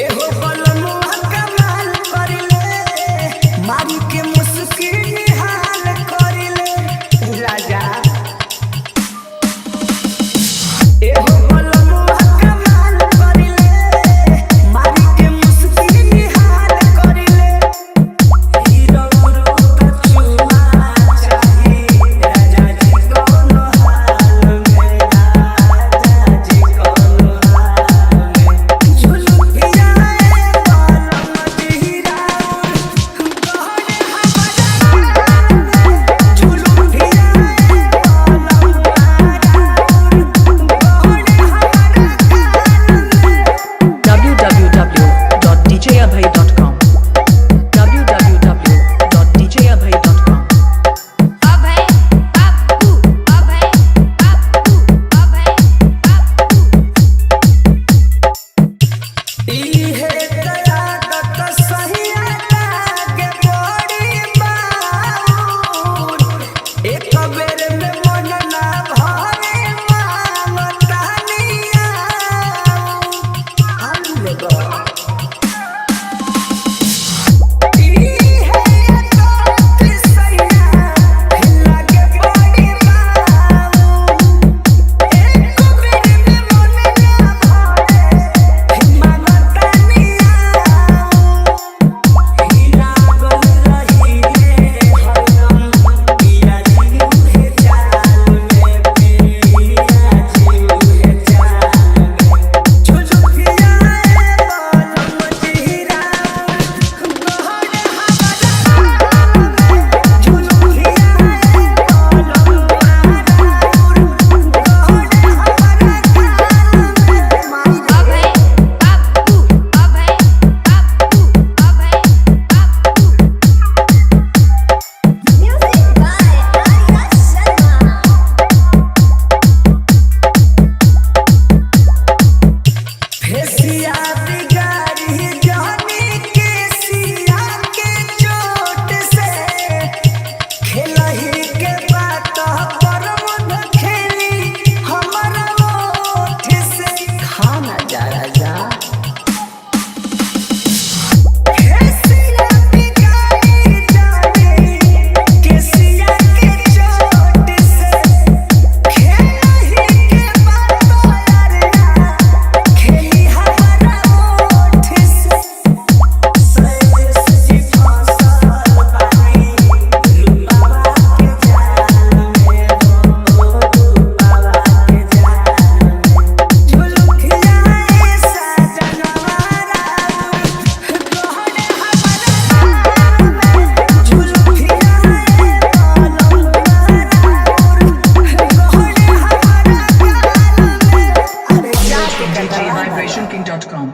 एहो बलमुआ कमाल करिले मारी के मुस्की निहाल करिले राजा। एहो बलमुआ कमाल करिले मारी के मुस्की निहाल करिले हीरो का चुमा चाहिए राजा जी कोनो हाल में राजा जी कोनो हाल में झुलू www.djabhay.com www.djabhay.com अभय बापू अभय बापू अभय बापू इहे कयादत सहिया लागे बड़ी बाउर एक बेर में मन ना भरे मांगतानिया आलू गो अभय बापू अभय बापू अभय बापू म्यूजिक बाय आर्या शर्मा फेसिया बिगाड़ी जानी के सिया के चोट से खेलही के बात पर मुद खेली हमर ओठ से खाना जा राजा। फेसिया बिगाड़ी जानी के सिया के चोट से खेलही के बात यारिया खेली हमारा ओठ से सैस जी फसल बानी रूपावा के जाल में हो रूपावा के जाल में झुलुकिया ऐसा जनवारा तोहरे हमारा झुलुकिया तोहरे हमारा अरे जाके djvibrationking.com